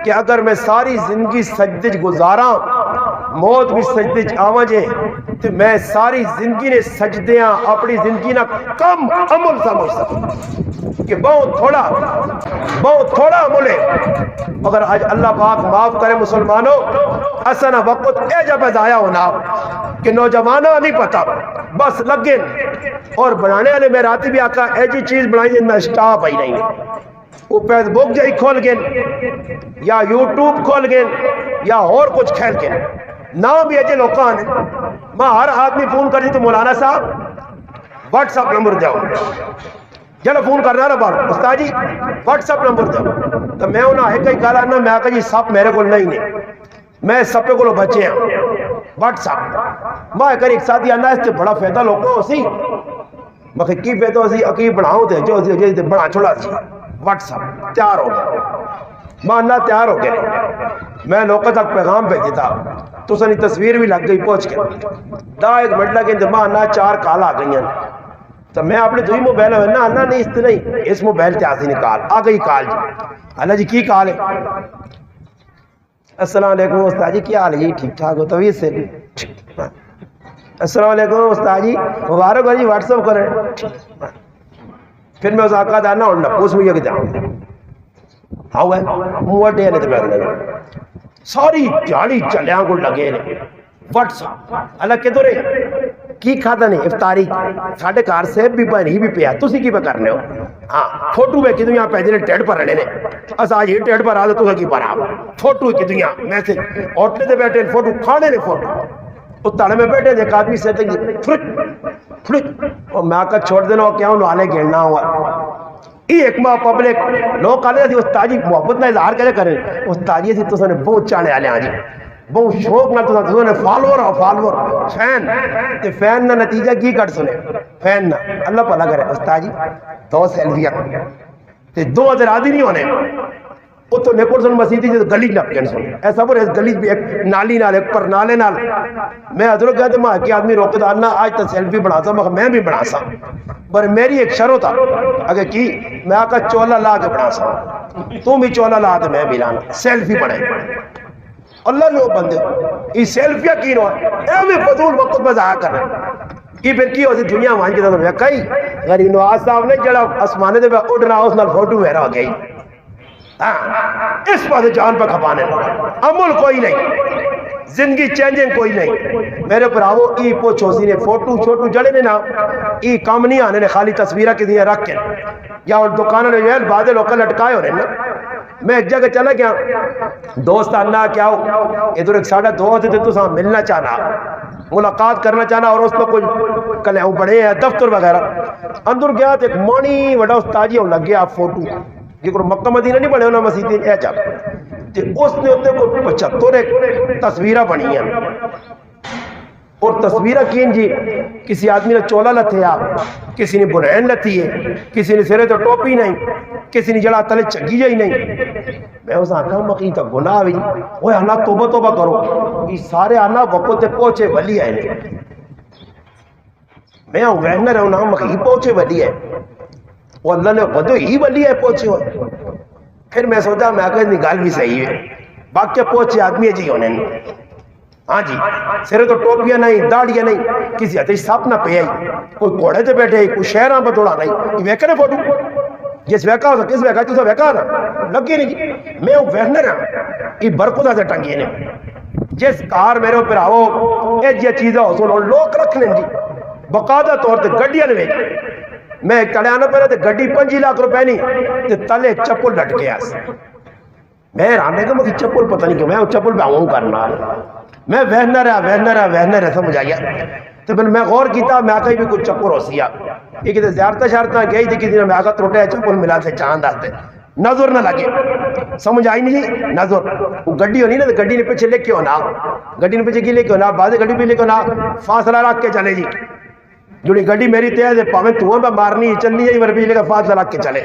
A: کہ اگر میں ساری زندگی سجدے گزاراں موت بھی سجدے آواں جے تو میں ساری زندگی نے سجدیاں اپنی زندگی نہ کم عمل سمجھ سکوں کہ بہت تھوڑا عمل ہے مگر آج اللہ پاک معاف کرے مسلمانوں، اسنا وقت اے جب ضائع ہونا کہ نوجوانوں نہیں پتا بس لگے اور بنانے والے میں راتی بھی آقا ایسی چیز بنائی جن میں سٹاپ ہی نہیں، وہ فیس بک جائی کھول گئے یا یوٹیوب کھول گئے یا اور کچھ کھیل گئے، نام بھی ایسے لوکاں نے۔ میں ہر آدمی فون کر دی تو مولانا صاحب واٹس اپ نمبر دو، چلو فون کرنا نا بار استاد جی واٹس اپ نمبر دو، تو میں انہوں نے ایک گل آنا، میں آخا جی سب میرے کو نہیں نے، میں سپے کو بچے ہیں واٹس اپ۔ میں ایک ساتھی آنا اس سے بڑا فائدہ لوگوں ہو سی، میں کی فائدہ ہو سی عقیب بناؤ تے جو بنا چھوڑا سی واٹس اپ تیار ہو گیا، ماننا تیار ہو گیا، میں لوگوں تک پیغام بھیج دیتا تو سنی تصویر بھی لگ گئی پہنچ کے 10-1 منٹ لگے، ماننا 4 کال آ گئی ہیں، تو میں اپنے دوئی موبائل ہوئے نا آنا نہیں اس نہیں اس موبائل تے آسی نکال آ گئی کال جی، اللہ جی کی کال ہے؟ السلام علیکم استاد جی کیا حال ہے جی؟ ٹھیک ٹھاک ہو؟ طویل سے السلام علیکم استاد جی مبارک ہو جی واٹس اپ کریں۔ پھر میں اس آقا دانا ہونا پوچھ مجھے کہ جاؤں ہاں ہے موہ ٹینے تے بیٹھ لگے ساری جاڑی چلیاں کو لگے نے واٹس اپ اللہ کے دورے کی کھاتا نہیں افطاری ساڑھے کار سے بھی بنی بھی پیا تسی کی پہ کرنے ہو؟ ہاں فوٹو میں کی دنیا پیجنے ٹیڈ پر رہنے نے اس آج ہی ٹیڈ پر آدھے تو کی پر آب فوٹو کی دنیا میں سے اوٹلے دے بیٹھے فوٹو کھانے نے فوٹو اس تاڑے میں بیٹھے ایک آدمی سے تنگی فرک اور میں آکا چھوڑ دینا کیا انہوں آنے گھڑنا ہوا یہ ایک ماں پبلک لوگ کہنے تھی استاجی محبت نہ اظہار کرے کریں استاجی تھی تو سنے بہت چانے آلے آجی بہت شوق نہ تو سنے فالور اور فالور فین تے فین نہ نتیجہ کی کٹ سنے فین نہ اللہ پلا کرے استاجی 2 سیلفیاں تے 2 ادرادی نہیں ہونے وہ تو نیکور سن مسیدی جو گلی نپکن سن ایسا پر اس گلی بھی ایک نالی نال ایک پر نالے نال میں ادھروں کہتے ماں کہ آدمی روکے دارنا آج تا سیلفی بنا سا میں بھی بنا سا پر میری ایک شروع تھا اگر کی میں آقا چولا لا کے بنا سا تو بھی چولا لا کے میں بھی لانا سیلفی بنے اللہ نے وہ بندے یہ سیلفیاں کی نو اے میں فضول وقت میں ضائع کر رہا یہ پھر کی ہوتی دنیا وہاں کی طرف کئی غریب نواز صاحب نے جڑا اسمانے دے پہ اڑنا اس نال فوٹو میرا ہو گئی اس پاس جان پہ کھپانے عمل کوئی نہیں زندگی چینجنگ کوئی نہیں میرے پراؤ ای پوچھو سی نے فوٹو چھوٹو جڑے نے نا ای کام نہیں آنے نے خالی تصویرہ کی دیا رکھ کے یا اور دکانوں نے یہ بعدے لوکل لٹکائے ہو رہے نا میں ایک جگہ چلا گیا دوست آنا کیا ہو ادھر ایک ساڑھا دوست تھے تو ساں ملنا چاہنا ملاقات کرنا چاہنا اور اس میں کچھ کلے ہوں بڑے ہیں دفتر وغیرہ اندر گیا تو ایک مانی وڈا استاجی ہوں لگ گیا فوٹو یہ کوئی مکہ مدینہ نہیں بڑھے ہونا مسیدی اے جا اس نے ہوتے کوئی 75 ایک تصویرہ بنی ہیں اور تصویرہ کین جی کسی آدمی نے چولا لتھے آپ کسی نے بنین لتھی ہے کسی نے سرے تو ٹوپی نہیں کسی نے جڑا تلے چگی جائی نہیں میں اس آنکھا مقید تک گناہ بھی وہ آنا توبہ کرو یہ سارے آنا وقت تے پہنچے ولی آئے نہیں میں وہنر ہے انہاں مقید پہنچے ولی ہے وہ اللہ نے ودو ہی ولی ہے پہنچے ہوئے پھر میں سوچا میں آگے نگال بھی صحیح ہے باقی پہنچے آدمی جی ہونے نہیں ہاں جی سرے تو ٹوپیاں نہیں داڑیاں نہیں کسی حتی ساپ نہ پہ آئی کوئی کوڑے تے بیٹھے کوئی شہران پر توڑا نہیں یہ ویکے نا فوٹو جس ویکا ہو کس ویکا چیزا ویکا نا لگی نہیں جی میں وہ ویکنے رہا یہ برکتہ سے ٹنگی نے جس کار میرے اوپر آؤ ایج یہ چیزیں ہو سنو لوگ رکھ لیں جی بقادہ طور تے گڑیاں نے ویک میں ایک تلے آنا پہلے تے گڑی 5 لاکھ روپے نہیں تے تلے چپل لٹ گیا میں رانے کہ مجھے چپل پتہ نہیں کیوں میں چپل پہ آؤں کرنا میں وہنر ہے سمجھ آیا تو میں غور کیتا میں آقا ہی بھی کچھ چپل ہو سیا یہ کہتے زیارتہ شارتہ گئی تھی کسی نے میں آقا تروٹے چپل ملا سے چاند آتے نظر نہ لگے سمجھ آئی نہیں جی نظر وہ گڑی ہونی نا تو گڑی نے پیچھے لے کے ہونا گڑی نے پیچھے کی لے کے ہونا بعد گڑی بھی لے کے ہونا فاصلہ رکھ کے چلے جی جوڑی گڑی میری تیز ہے پاویں تو پہ مارنی چلنی ہے ور بجلی کا فاصلہ رکھ کے چلے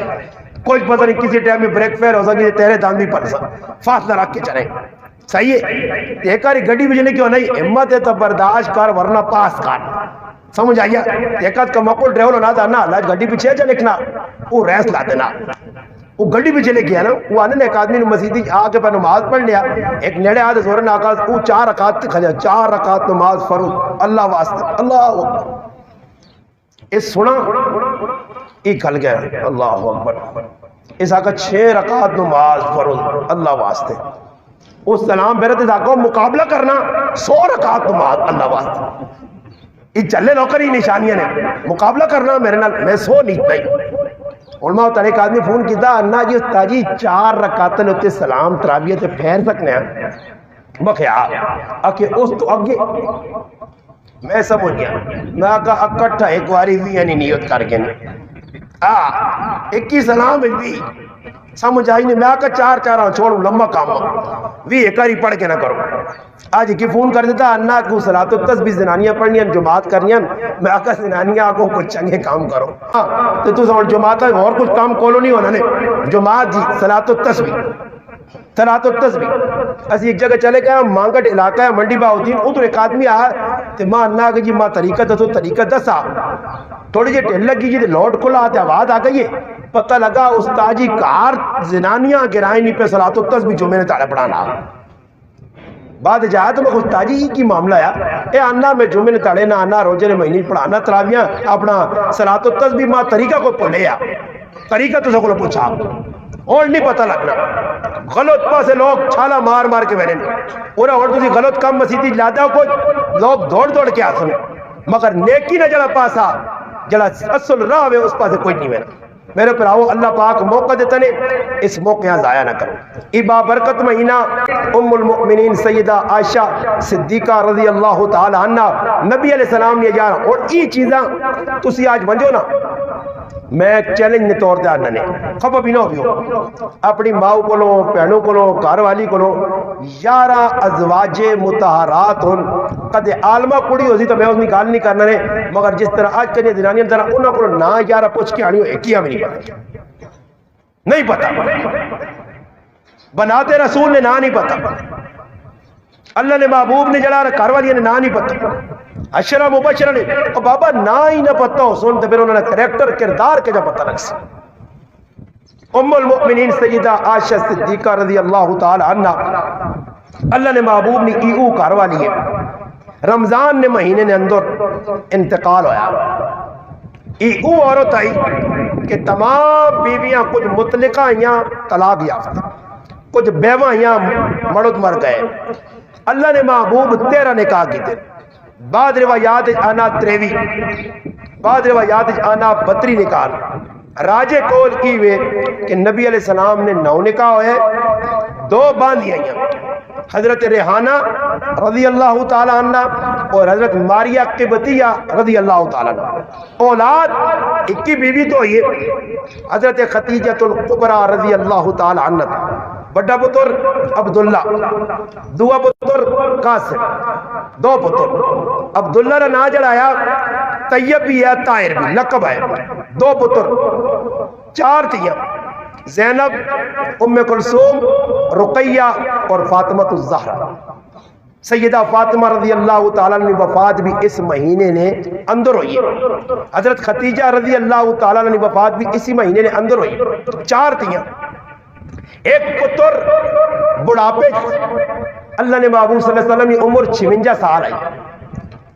A: کوئی پتہ نہیں کسی ٹائم میں بریک فیئر ہو سکتی تیرے دان بھی پڑ سکتا فاصلہ رکھ کے چلے صحیح ہے ایک آری گڑی بجلی کیوں نہیں ہمت ہے تو برداشت کر ورنہ پاس کر سمجھ آئیا ایک آدھ کا مقبول ڈریول ہونا تھا نا اللہ گڑی پیچھے جا لکھنا وہ ریس لا دینا وہ گڑی پیچھے لے گیا نا وہ آنے ایک آدمی نے مسیدی آ کے پہ نماز پڑھ لیا ایک نیڑے آدھے زور ناکاز وہ 4 رکعت کھلیا 4 رکعت نماز فرض اللہ واسطہ اللہ اکبر اس سنا ایک کھل گیا اللہ اکبر اس آقا 6 رکعت نماز فرض اللہ واسطے، اس سلام پھر اس آقا مقابلہ کرنا 100 رکعت نماز اللہ واسطے، یہ چلے نوکر ہی نشانیاں نے مقابلہ کرنا میرے نال، میں 100 نہیں پائی۔ علماء تعالی ایک آدمی فون کیتا انا جی استاد جی 4 رکعت نے سلام تراویح تے پھیر سکنے ہیں، میں خیال کہ اس تو اگے میں سمجھ گیا، میں کہا اکٹھا ایک واری بھی یعنی نیت کر کے ایک ہی سلام بھی سمجھ آئی نہیں، میں کہا 4 چھوڑوں لمبا کام بھی ایک ہی پڑھ کے نہ کرو۔ آج کی فون کر دیتا انا کو صلاۃ التسبیح زنانیاں پڑھنیاں جماعت کرنیاں، میں کہا زنانیاں کو کچھ چنگے کام کرو تو سمجھ جماعت اور کچھ کام کولو نہیں ہونا نے جماعت جی صلاۃ التسبیح صلاۃ التسبیح۔ اسی ایک جگہ چلے گئے مانگٹ علاقہ ہے منڈی باؤدین، ادھر ایک آدمی آیا تے ماں اللہ کہ جی ماں طریقہ دسو، طریقہ دسا تھوڑی جی ڈھل لگی جی لوٹ کھلا آتے آواز آ گئی ہے، پتہ لگا استاد جی کار زنانیاں گرائیں نہیں پہ صلاۃ التسبیح جو میں نے تاڑے پڑھانا بعد جایا تو میں استاد جی کی معاملہ ہے اے آنا میں جمعے نے تاڑے نہ آنا روزے نے مہینے پڑھانا تراویاں اپنا صلاۃ التسبیح ماں طریقہ کو پڑھے طریقہ تو سکولو پوچھا اور نہیں پتہ لگنا غلط پاسے لوگ چھالا مار مار کے بیٹھے اور تسی غلط کام مسیدی لادا کوئی لوگ دوڑ دوڑ کے آسنے مگر نیکی نہ جڑا پاسا جڑا اصل راہ ہے اس پاسے کوئی نہیں میرا میرے پراؤ اللہ پاک موقع دیتا نے اس موقع ضائع نہ کرو۔ ای بابرکت مہینہ ام المؤمنین سیدہ عائشہ صدیقہ رضی اللہ تعالی عنہ نبی علیہ السلام نے جانا اور ای چیزاں تسی آج بنجو نا میں چیلنج نے طور تے آنا نے خبر بھی نہ ہو اپنی ماؤ کولو پہنوں کولو گھر والی کولو 11 ازواج مطہرات ہن کدے عالمہ کڑی ہوسی تو میں اس گل نہیں کرنا نے مگر جس طرح آج کدے زنانیاں طرح انہاں کولو نہ 11 پوچھ کے آنی ہو ایکیا بھی نہیں پتہ بناتے رسول نے نہ نہیں پتہ اللہ نے محبوب نے جڑا گھر والی نے نہ نہیں پتہ اشرا مبشرہ نے اور بابا نہ ہی نہ پتہ ہو سن تو پھر انہوں نے کریکٹر کردار کے جا پتہ لگ سی۔ ام المؤمنین سیدہ عائشہ صدیقہ رضی اللہ تعالی عنہ اللہ نے محبوب نے ایو گھر والی ہے رمضان نے مہینے نے اندر انتقال ہویا ایو عورت آئی کہ تمام بیویاں کچھ مطلقہ یا طلاق یافتہ کچھ بیوہ یا مرد مر گئے اللہ نے محبوب 13 نکاح کی تھے بعد روایات آنا 23 بعد روایات آنا 32 نکال راجے کول کی ہوئے کہ نبی علیہ السلام نے 9 نکاح ہوئے 2 باندھی آئیں حضرت ریحانہ رضی اللہ تعالی عنہ اور حضرت ماریہ قبطیہ رضی اللہ تعالی عنہ اولاد 21 بیوی تو ہوئی حضرت خدیجہ الکبریٰ رضی اللہ تعالی عنہ بڑا پتر عبداللہ دعا پتر قاسم 2 پتر عبداللہ را نا جڑایا طیب بھی ہے طاہر بھی لقب ہے 2 پتر 4 تیاں زینب ام کلثوم رقیہ اور فاطمہ الزہرا سیدہ فاطمہ رضی اللہ تعالیٰ نے وفات بھی اس مہینے نے اندر ہوئی حضرت خدیجہ رضی اللہ تعالیٰ نے وفات بھی اسی مہینے نے اندر ہوئی 4 تیاں ایک پتر بڑھاپے اللہ نے محبوب صلی اللہ علیہ وسلم کی عمر 56 سال آئی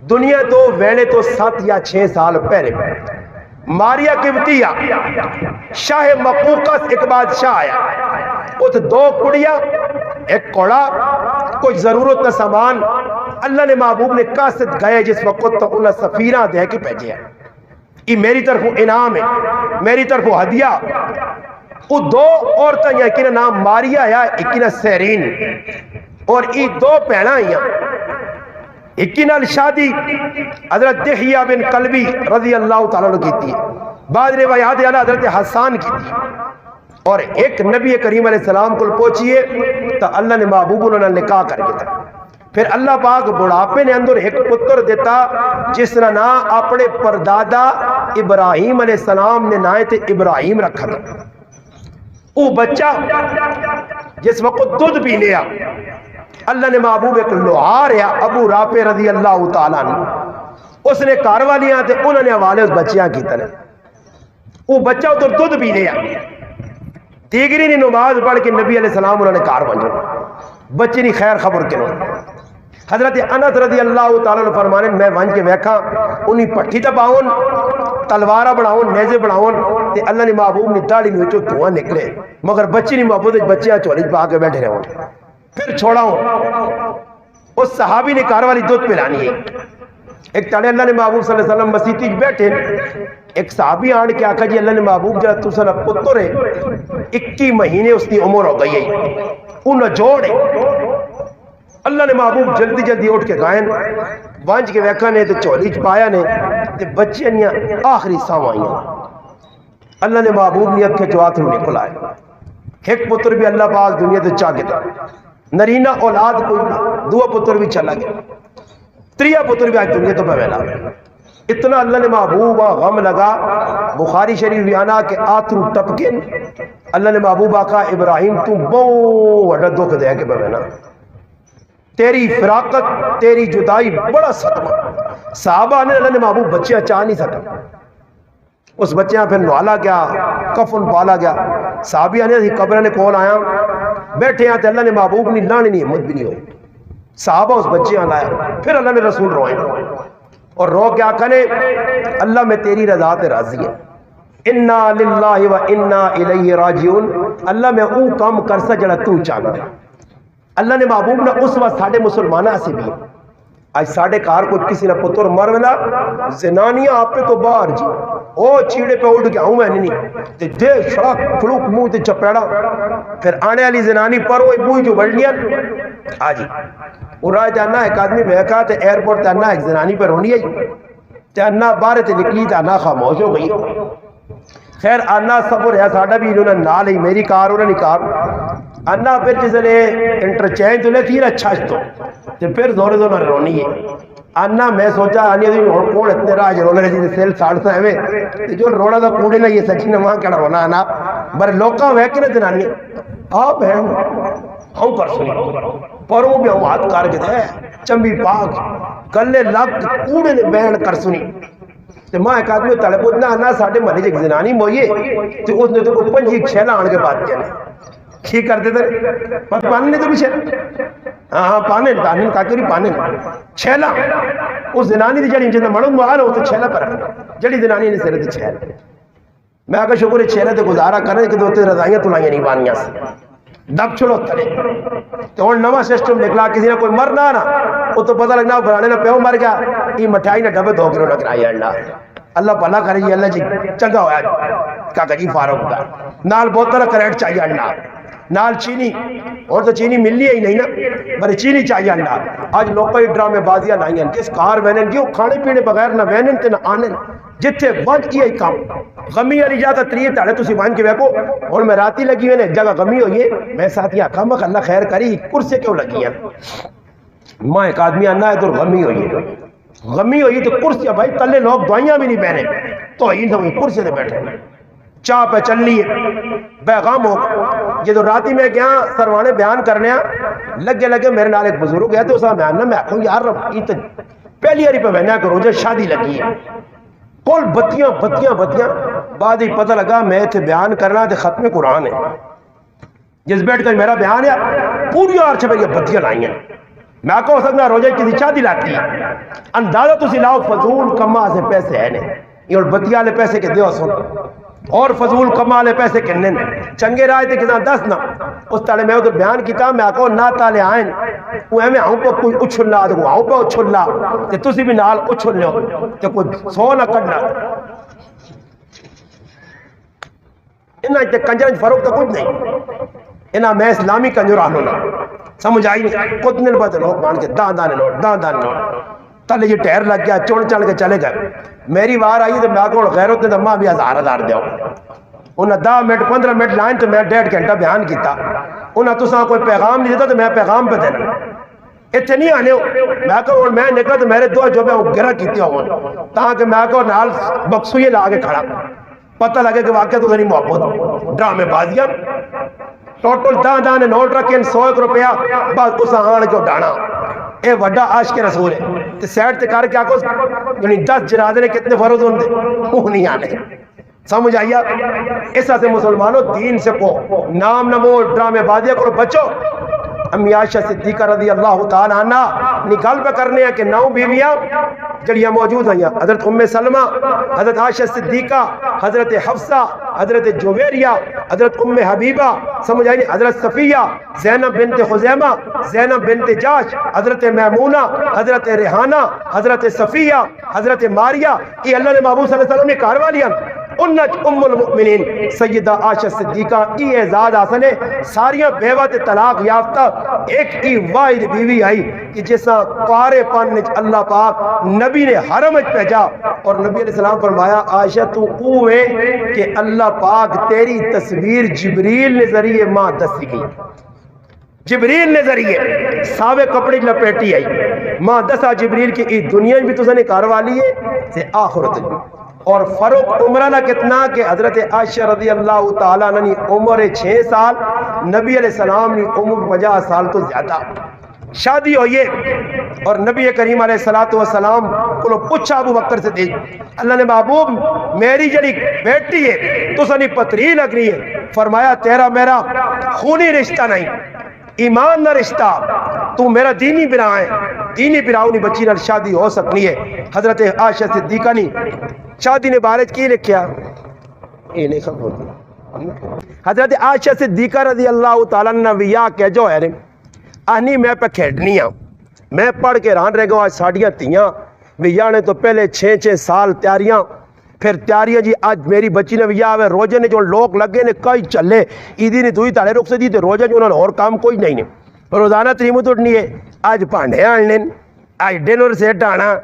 A: دنیا تو ویڑے تو 7 یا 6 سال پہلے ماریہ قبطیہ شاہ مقوقس ایک بادشاہ آیا اس 2 کڑیاں ایک کوڑا کوئی ضرورت نہ سامان اللہ نے محبوب نے قاصد گئے جس وقت تو انہیں سفیرہ دے کے بھیجے ہیں یہ میری طرف انعام ہے میری طرف ہدیہ وہ 2 عورتیں ہیں ایک نام ماریہ ہے ایک نام سیرین اور یہ 2 پہنا ہیں ایک نال شادی حضرت دحیہ بن قلبی رضی اللہ تعالیٰ نے کی تھی بعد روایات حضرت حسان کی تھی اور ایک نبی کریم علیہ السلام کو پہنچیے تو اللہ نے محبوب انہوں نے نکاح کر کے تھا پھر اللہ پاک بڑھاپے نے اندر ایک پتر دیتا جس نے نا اپنے پردادا ابراہیم علیہ السلام نے نائے تھے ابراہیم رکھا تھا وہ بچہ جس وقت دودھ پی لیا اللہ نے محبوب ایک لوہار ہے ابو رافع رضی اللہ تعالیٰ عنہ اس نے کاروالیاں تھے انہوں نے حوالے اس بچیاں کی طرح وہ بچہ ادھر دودھ پی لیا تیگری نے نماز پڑھ کے نبی علیہ السلام انہوں نے کار بنجو بچے نے خیر خبر کے حضرت انس رضی اللہ تعالیٰ نے فرمانے میں ون کے ویکھا انہی پٹھی تا پاؤن تلوارا بناؤ نیزے بناؤ تے اللہ نے محبوب نے داڑھی میں دھواں نکلے مگر بچی نہیں محبوب بچیاں چولی پا کے بیٹھے رہے پھر چھوڑا اس صحابی نے کار والی دودھ پلانی ہے ایک تڑے اللہ نے محبوب صلی اللہ علیہ وسلم مسیطی بیٹھے ایک صحابی آن کے آکھا جی اللہ نے محبوب جا تو سنہ پتر ہے 21 مہینے اس کی عمر ہو گئی ہے انہوں جوڑے اللہ نے محبوب جلدی جلدی اٹھ کے گائن وانج کے ویکھا نے تو چولی پایا نے تے بچے نیاں آخری سامائیاں اللہ نے محبوب نے اکھے چوات میں نکل آئے ایک پتر بھی اللہ پاک دنیا تے چاہ گیا نرینہ اولاد کوئی دو پتر بھی چلا گیا تریا پتر بھی آج دنیا تو پہلا اتنا اللہ نے محبوب غم لگا بخاری شریف بھی آنا کہ آترو ٹپکن اللہ نے محبوب آقا ابراہیم تو بہت وڈا دکھ دے کے پہلا تیری فراقت تیری جدائی بڑا صدمہ صحابہ نے اللہ نے محبوب بچیاں چاہ نہیں سکا اس بچیاں پھر نوالا گیا کفن پالا گیا صحابیہ نے قبر نے کون آیا بیٹھے ہیں تو اللہ نے محبوب نے لانے نہیں ہمت بھی نہیں ہوئی صحابہ اس بچیاں لایا پھر اللہ نے رسول روئے اور رو کیا کہنے اللہ میں تیری رضا تے راضی ہے انا للہ و انا الیہ راجعون اللہ میں او کام کرسا جڑا تو چاہتا اللہ نے محبوب نے اس وقت ساڑھے مسلمانہ سے بھی آج ساڑھے کار کو کسی نے پتر مر ملا زنانیاں آپ پہ تو باہر جی او چیڑے پہ اٹھ گیا ہوں میں نہیں تے دے شڑک کھلوک منہ تے چپیڑا پھر آنے والی زنانی پر وہ بوئی جو بڑھنیاں آجی اور آج آنا ایک آدمی بیکا تے ایئرپورٹ تے آنا ایک زنانی پر ہونی ہے تے آنا بارے تے نکلی تے آنا خاموش ہو گئی خیر آنا صبر ہے ساڑھا بھی انہوں نے نہ لئی میری کار انہوں نے کار آنا پھر جس نے انٹرچینج انہیں تیر اچھا تو پھر زورے زورے رونی ہے آنا میں سوچا آنی ہے کون اتنے راج رونے رہی سیل ساڑھتا ہے جو روڑا دا کوڑے نا یہ سچی نماں کڑا ہونا آنا بر لوکاں ہوئے کہ دنانی آپ ہیں ہم پر سنی پر وہ بھی ہم ہاتھ کار کے دے چمبی پاک کلے لگ کوڑے نے بین کر سنی تو ماں ایک آدمی طلب اتنا آنا ساڑھے ملے جک زنانی موئیے تو اس نے تو کوئی پنجی چھیلا آن کے بات کیا ٹھیک کرتے تھے پس پاننے تو بھی چھیلا ہاں پانے کاکری پانے چھیلا اس زنانی دی جڑی جنہ مڑوں موالا ہو تو چھیلا پر جڑی زنانی نے سرے تو چھیلا میں آگا شکر چھیلا تے گزارا کرنے کہ دوتے رضائیاں تلائیاں نہیں بانیاں سے ڈب چھڑو تلے تو اور نوہ سسٹم نکلا کسی نے کوئی مرنا نا وہ تو پتہ لگنا برانے نہ پیو مر گیا یہ مٹھائی نہ ڈبے دو کرو نکرائی اللہ بھلا کرے جی اللہ جی چنگا ہویا کاکا جی فاروق کا نال بوتل کریٹ چاہیے انڈا نال چینی اور تو چینی ملنی ہی نہیں نا بڑے چینی چاہیے انڈا آج لوگ کوئی ڈرامے بازیاں لائیں جس کار وینن کیوں کھانے پینے بغیر نہ وینن تے نہ آنن جتھے وانج کیا ہی کام غمی علی جاتا تریے تاڑے تسی وانج کے بیکو اور میں راتی لگی ہوئے نے ایک جگہ غمی ہوئی ہے میں ساتھ یہ کام اللہ خیر کری کرسے کیوں لگی ہیں ماں ایک آدمی آنا ہے تو غمی ہوئی تو کرسیاں بھائی تلے لوگ دعائیاں بھی نہیں بہنے تو ہی نہ ہوئی کرسے دے بیٹھے چاہ پہ چل لیے بیغام ہو یہ تو راتی میں گیا سروانے بیان کرنے لگے میرے نال ایک بزرگ گیا تو اسا بیان نہ میں آکھوں یار یہ تو پہلی ہری پہ بہنیا کرو جو شادی لگی ہے کول بتیاں بعد ہی پتہ لگا میں تھے بیان کرنا تھے ختم قرآن ہے جس بیٹھ کر میرا بیان ہے پوری آرچہ پہ یہ بتیاں لائیں ہیں میں کہو سکنا روجہ کسی شادی لاتی ہے اندازہ تو لاؤ فضول کما سے پیسے ہے نہیں یہ اور بتیاں لے پیسے کے دیو سن اور فضول کما لے پیسے کے نن چنگے رائے تھے کسان دس نا اس تالے میں ادھر بیان کیتا میں کہو نا تالے آئیں وہ ہمیں آؤں پہ کوئی اچھلا تو آؤں پہ اچھلا تے تسی بھی نال اچھل لو تے کوئی سو نہ کرنا انہاں تے کنجرن فروق تو کچھ نہیں انہاں میں اسلامی کنجران ہونا سمجھ آئی نہیں کتنے بات لوگ مان کے دان نوٹ تلے یہ ٹیر لگ گیا چڑھ کے چلے گئے میری وار آئی تو میں کو غیرت نے تو ماں بھی 1000 دیو انہاں 10 منٹ 15 منٹ لائن تو میں 1.5 گھنٹہ بیان کیتا انہاں تو ساں کوئی پیغام نہیں دیتا تو میں پیغام پہ دینا اتنے نہیں آنے ہو میں کہو میں نکلا تو میرے دو جو میں گرہ کیتی ہوں تاکہ میں کہو نال بکسوئے لا کے کھڑا پتہ لگے کہ واقعہ تو غنی محبت ڈرامے بازیاں ٹوٹل دان نوٹ رکھیں 100 روپیہ بس اس آن کو ڈانا اے وڈا عاشق رسول ہے تے سیٹ تے کر کے آکو یعنی 10 جنازے نے کتنے فرض ہوندے وہ نہیں آنے سمجھ آئیا ایسا سے مسلمانوں دین سے کو نام نمو ڈرامے بازیاں کو بچو امی عائشہ صدیقہ رضی اللہ تعالیٰ عنہ نکال پہ کرنے ہیں کہ 9 بیویاں جڑیاں موجود ہیں، حضرت ام سلمہ، حضرت عائشہ صدیقہ، حضرت حفصہ، حضرت جویریہ، حضرت ام حبیبہ، سمجھ آئی نہیں، حضرت صفیہ، زینب بنت خزیمہ، زینب بنت جاش، حضرت میمونہ، حضرت ریحانہ، حضرت صفیہ، حضرت ماریہ، یہ اللہ نے محبوب صلی اللہ علیہ وسلم نے کاروالیاں انت ام المؤمنین سیدہ عائشہ صدیقہ کی اعزاز حاصل ہے۔ ساریاں بیوہ تے طلاق یافتہ ایک ہی واحد بیوی آئی کہ جیسا قارے پن اللہ پاک نبی نے حرم بھیجا اور نبی علیہ السلام فرمایا عائشہ تو اوے کہ اللہ پاک تیری تصویر جبریل نے ذریعے ماں دسی گئی، جبریل نے ذریعے ساوے کپڑے لپیٹی آئی ماں دسا جبریل کی ای دنیا بھی تو سنے کاروالی ہے سے آخرت بھی۔ اور فروق عمرانہ کتنا کہ حضرت عائشہ رضی اللہ تعالیٰ عنہ عمر 6 سال، نبی علیہ السلام نے عمر 50 سال تو زیادہ شادی ہوئی ہے۔ اور نبی کریم علیہ السلام کو پوچھا ابو بکر سے دیکھ اللہ نے محبوب میری جڑی بیٹی ہے تو سنی پتری لگ رہی ہے، فرمایا تیرا میرا خونی رشتہ نہیں، ایمان نہ رشتہ، تو میرا دینی برا ہے، دینی براؤنی بچی نہ شادی ہو سکنی ہے۔ حضرت عائشہ صدیقہ نے شادی نے بارج کی لکھیا یہ نہیں خبر ہوتی۔ حضرت عائشہ صدیقہ رضی اللہ تعالیٰ عنہ ویا کہ جو ہے آنی میں پہ کھیڑنی ہوں، میں پڑھ کے ران رہ گا آج ساڑیاں تیاں ویا نے تو پہلے 6 سال تیاریاں، پھر تیاریاں جی آج میری بچی نے ویا آوے روجے نے جو لوگ لگے نے کئی چلے ایدی نے دوئی تاڑے رکھ سے دی تے روجہ جو انہوں نے اور کام کوئی نہیں روزانہ تریمت اٹھنی ہے، آج پانڈے آنے، آج ڈنر سیٹ آنا،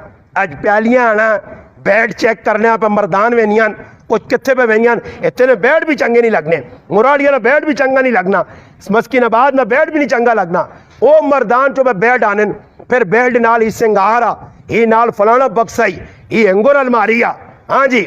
A: آج پیالیاں آنا، بیڈ چیک کرنے پہ مردان وینیاں کچھ کتھے پہ وینیاں اتنے بیڈ بھی چنگے نہیں لگنے، مراڑیاں نہ بیڈ بھی چنگا نہیں لگنا، مسکین آباد نہ بیڈ بھی نہیں چنگا لگنا، او مردان جو پہ بیڈ آنے پھر بیڈ نال ہی سنگارا ہی نال فلانا بکسائی ہی انگور الماریا، ہاں جی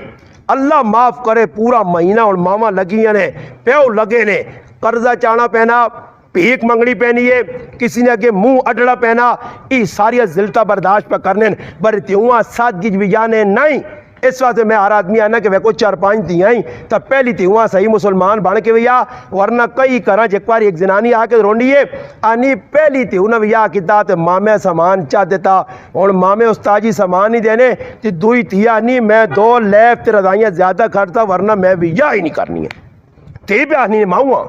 A: اللہ معاف کرے پورا مہینہ اور ماما لگیاں نے پیو لگے نے قرضہ چانا پہنا پیک منگڑی پہنی ہے کسی نے اگے منہ اڈڑا پہنا ای ساری زلتا برداشت پہ کرنے برتی ہوا سادگی بھی جانے نہیں۔ اس واسطے میں ہر آدمی آنا کہ وہ کو 4-5 دی آئیں تا پہلی تھی ہوا صحیح مسلمان بان کے ویا ورنہ کئی کرا جکواری ایک زنانی آ کے رونی ہے آنی پہلی تھی انہوں ویا کتا تے مامے سامان چاہ دیتا اور مامے استاجی سامان نہیں دینے تی دوئی تھی آنی میں 2 لیف تے رضائیاں زیادہ کرتا ورنہ میں ویا ہی نہیں کرنی ہے تی پہ آنی ماں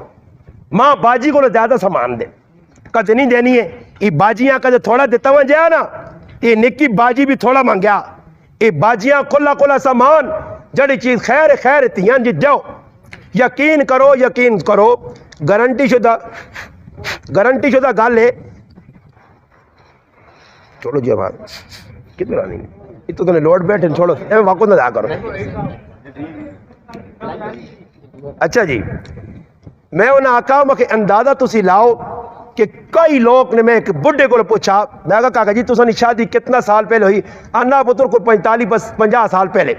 A: ماں باجی کو زیادہ سامان دے کدے نہیں دینی ہے یہ باجیاں کدے تھوڑا دیتا ہوا جایا نا یہ نکی باجی بھی تھوڑا مانگیا یہ باجیاں کلا سامان جڑی چیز خیر خیر تیاں جی جاؤ یقین کرو گارنٹی شدہ گل ہے چھوڑو جی آواز کدھر آنی یہ تو لوڈ بیٹھے چھوڑو واقع نہ دا کرو اچھا جی میں انہیں آقا مکہ اندازہ تسی لاؤ کہ کئی لوگ نے میں ایک بڑھے کو پوچھا میں کہا کاکا جی تسانی شادی کتنا سال پہلے ہوئی آنا پتر کو 45-50 سال پہلے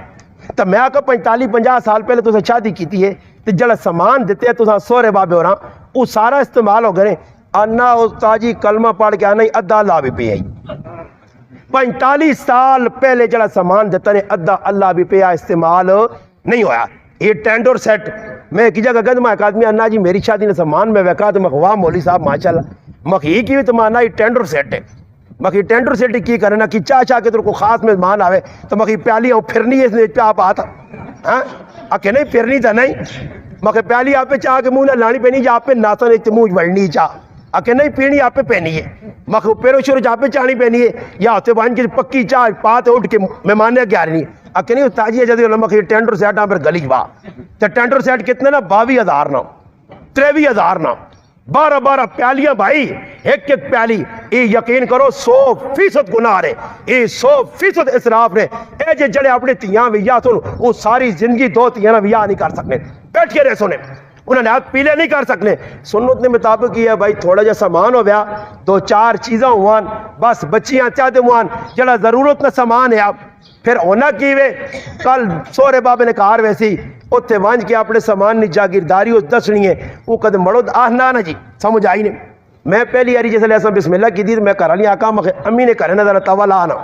A: تو میں کہا 45-50 سال پہلے تسا شادی کیتی ہے تو جڑا سامان دیتے ہیں تسا سورے بابے ہو رہا وہ سارا استعمال ہو گئے آنا استاجی کلمہ پڑھ کے آنا ہی ادھا اللہ بھی پہ آئی 45 سال پہلے جڑا سامان دیتا نے ادھا اللہ بھی پہ استعمال نہیں ہویا یہ ٹینٹ اور سیٹ میں ایک جگہ گند میں ایک آدمی آنا جی میری شادی نے سامان میں وکا تو میں خواہ مولی صاحب ماشاءاللہ مکھی کی بھی تو مانا یہ ٹینٹ اور سیٹ ہے مکھی ٹینٹ اور سیٹ کی کرنا کہ چاہ کے تو کو خاص مہمان آوے تو مکھی پیالی ہوں پھرنی ہے اس نے پہ آپ آتا ہاں آکے نہیں پھرنی تھا نہیں مکھی پیالی آپ پہ چاہ کے منہ نہ لانی پہنی جا آپ پہ ناسا نہیں منہ بڑھنی چاہ آکے نہیں پینی آپ پہ پہنی ہے مکھی پیرو شروع جا پہ چاہنی پہنی ہے یا ہوتے بان کی پکی چاہ پاتے اٹھ کے مہمان نے گیا رہی ہے آکے نہیں تاجی ہے جدی علماء کی ٹینٹ اور سیٹ پر گلی با تو ٹینٹ اور سیٹ کتنے نا 22,000 نا 23,000 نا 12 پیالیاں بھائی ایک پیالی یہ یقین کرو 100% گناہ رہے یہ 100% اسراف رہے اے جے جڑے اپنے تیاں ویا سن وہ ساری زندگی 2 تیاں ویا نہیں کر سکنے بیٹھ کے رہ سنے انہوں نے ہاتھ پیلے نہیں کر سکنے سنت نے مطابق کیا بھائی تھوڑا جا سامان ہو گیا 2-4 چیزاں ہوان بس بچیاں چاہتے ہوان جڑا ضرورت نہ سامان ہے آپ پھر ہونا کیوے کل سورے بابے نے کہا ویسی اتھے وانج کے اپنے سامان نہیں جاگیرداری اس دسنی ہے وہ قد مڑود آہنا نا جی سمجھ آئی نہیں میں پہلی یاری جیسے لیسا بسم اللہ کی دید میں کرا لیا آقا امی نے کرے نا ذرا تولا آنا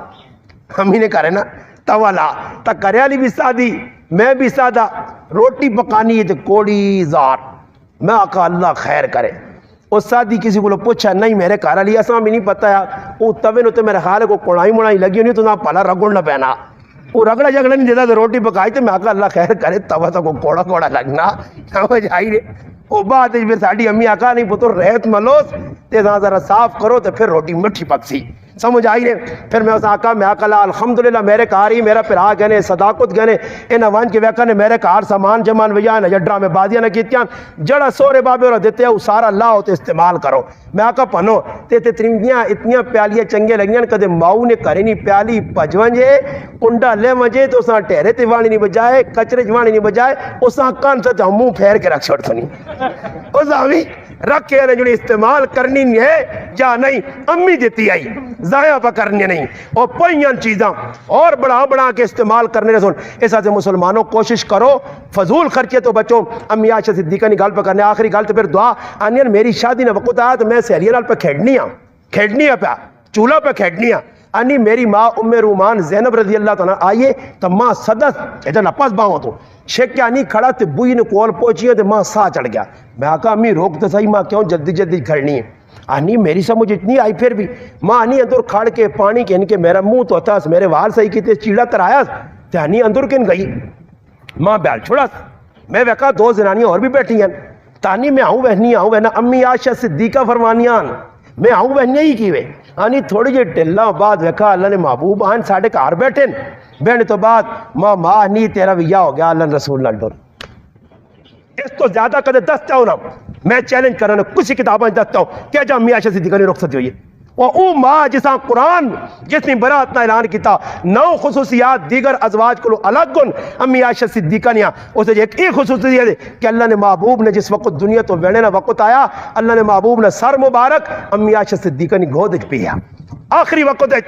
A: امی نے کرے نا تولا تا کریالی بھی سادی میں بھی سادہ روٹی پکانی ہے تو کوڑی زار میں آقا اللہ خیر کرے وہ سادی کسی کو پوچھا نہیں میرے گھر والی اساں بھی نہیں پتا ہے وہ توے نو تے میرے خیال کو کڑائی مڑائی لگی ہونی تو نہ پالا رگڑ نہ پینا وہ رگڑا جگڑا نہیں دیتا تو روٹی پکائی تو میں آکا اللہ خیر کرے توا تو کو کوڑا کوڑا لگنا سمجھ آئی رہے وہ بات ہے پھر ساڑی امی آکا نہیں پتر ریت ملوس تے ذرا صاف کرو تو پھر روٹی مٹھی پک سی سمجھ آئی رہے پھر میں اس آقا میں آکا اللہ الحمدللہ میرے کار ہی میرا پھرا گنے صداقت گنے ان وان کے ویکا نے میرے کار سامان جمان ویا نہ جڈرا میں بازیاں نہ کیتیاں جڑا سورے بابے اور دیتے ہیں وہ سارا لا ہوتے استعمال کرو میں آقا پنو تے ترنگیاں اتنیاں پیالیاں چنگے لگیاں کدے ماؤ نے کرے نہیں پیالی پجوان جے کنڈا لے مجھے تو اساں ٹہرے تے وانی نہیں بجائے کچرے جوانی نہیں بجائے اساں کان سے منہ پھیر کے رکھ چھوڑ سنی اساں بھی رکھے نے جو استعمال کرنی نہیں ہے یا نہیں امی دیتی آئی ضائع پہ کرنے نہیں اور پہیاں چیزاں اور بڑا بڑا کے استعمال کرنے رسول اس سے مسلمانوں کوشش کرو فضول خرچے تو بچو امی عائشہ صدیقہ نے گل پہ کرنے آخری گل تو پھر دعا آنین میری شادی نے وقت آیا تو میں سہیلیاں نال پہ کھیڑنی ہے پہ چولہا پہ کھیڑنی انی میری ماں ام رومان زینب رضی اللہ تعالیٰ آئیے تو ماں صدت ایجا نپاس باؤں تو شیک کیا نہیں کھڑا تو بوئی نے کول پہنچی ہے تو ماں سا چڑھ گیا میں آکا امی روک تو صحیح ماں کیوں جلدی جلدی کھڑنی ہے آنی میری سمجھ اتنی آئی پھر بھی ماں آنی اندر کھڑ کے پانی کے ان کے میرا منہ تو تھا میرے وال صحیح کی تے چیڑا تر آیا تو آنی اندر کن گئی ماں بیل چھوڑا میں ویکا دو زنانیاں اور بھی بیٹھی ہیں تانی میں آؤں وہنا امی عائشہ صدیقہ فرمانیاں میں آؤں بہنیاں ہی کی وے آنی تھوڑی جی ڈلہ بعد ویکھا اللہ نے محبوب آن ساڑھے کار بیٹھیں بیٹھنے تو بعد ماں آنی تیرا ویا ہو گیا اللہ رسول اللہ ڈور اس تو زیادہ کدے دستا ہوں نا میں چیلنج کرنا کچھ کتابیں دستا ہوں کیا جا امی عائشہ صدیقہ نے رخصت ہوئی ہے اور او ماں جسا قرآن جس نے برات نہ اعلان کیتا 9 خصوصیات دیگر ازواج کو الگ گن امی عائشہ صدیقہ نے اسے ایک خصوصیت ہے کہ اللہ نے محبوب نے جس وقت دنیا تو وینے نہ وقت آیا اللہ نے محبوب نے سر مبارک امی عائشہ صدیقہ نے گود پیا آخری وقت ہے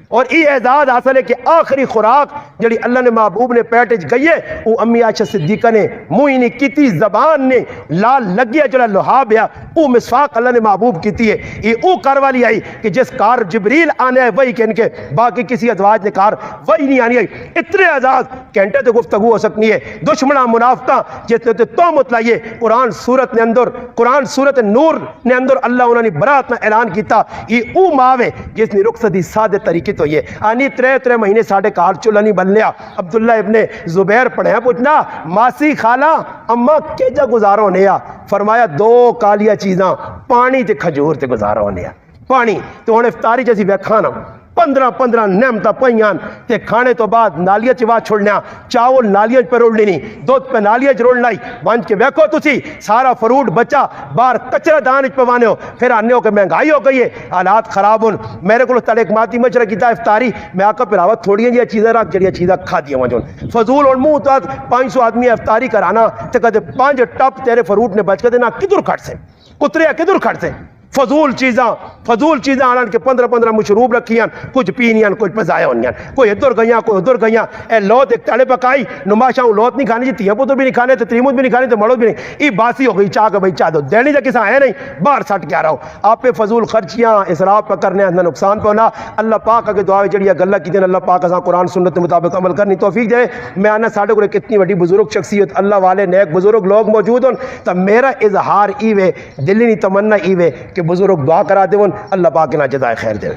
A: اور یہ اعزاز حاصل ہے کہ آخری خوراک جڑی اللہ نے محبوب نے پیٹ گئی ہے وہ امی عائشہ صدیقہ نے منہ نہیں کیتی زبان نے لال لگیا جڑا لوہاب ہے وہ مسواک اللہ نے محبوب کیتی ہے یہ وہ کار والی آئی کہ جس کار جبریل آنے ہے وہی کہ ان کے باقی کسی ازواج نے کار وہی نہیں آنی آئی اتنے اعزاز گھنٹے تو گفتگو ہو سکنی ہے دشمنہ منافقہ جس نے تہمت لائیے قرآن سورت نور نے اندر اللہ انہوں نے برات نہ اعلان کیتا یہ او ماوے جس نے رخصتی سادے طریقے تو یہ آنی 3 مہینے ساڑھے کار چولہ نہیں بن لیا عبداللہ ابن زبیر پڑھے ہیں پوچھنا ماسی خالہ اما کیجا گزارا ہونے فرمایا 2 کالیاں چیزاں پانی تے کھجور تے گزارا ہونے پانی تو انہیں افطاری جیسی بیکھانا 15 نعمتہ پہیان تے کھانے تو بعد نالیہ چوا چھوڑنا چاول نالیہ پر روڑ لینی دودھ پہ نالیہ روڑ لائی وانچ کے بیکھو تسی سارا فروٹ بچا بار کچرہ دانچ پہ وانے ہو پھر آنے ہو کہ مہنگائی ہو گئی ہے حالات خراب ہون میرے کو تڑے ایک ماتی مچرہ کیتا افطاری میں آقا پھر آوات تھوڑی ہیں چیزیں رکھ جڑی چیزیں کھا دیا وہاں فضول اور منہ تو 500 آدمی افطاری کرانا تے کہتے 5 ٹپ تیرے فروٹ نے بچ کے دینا کدھر کھڑ سے کترے کدھر کھڑ سے فضول چیزاں آنان کے 15 مشروب رکھیاں کچھ پینیاں کچھ پزائے ہونیاں کوئی ادھر گئیاں کوئی ادھر گئیاں اے لوت ایک تڑے پکائی نماشاں لوت نہیں کھانی جی تیاں پتر بھی نہیں کھانے تو تریموت بھی نہیں کھانے تو مڑوت بھی نہیں یہ باسی ہو گئی چاہ کہ بھئی چاہ دو دینی جا کساں ہے نہیں باہر سٹ کیا رہو آپ پہ فضول خرچیاں اسراف پہ کرنے اندر نقصان پہ ہونا اللہ پاک اگر دعاوے جڑی گلہ کی دین اللہ پاک ازاں قرآن سنت مطابق عمل کرنی توفیق دے میں آنا ساڑھے کو کتنی بڑی بزرگ شخصیت اللہ والے نیک بزرگ لوگ موجود ہوں تو میرا اظہار ایوے دلی نہیں تمنا ایوے کہ بزرگ دعا کرا دے اللہ پاک نہ جزائے خیر دے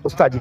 A: استاد جی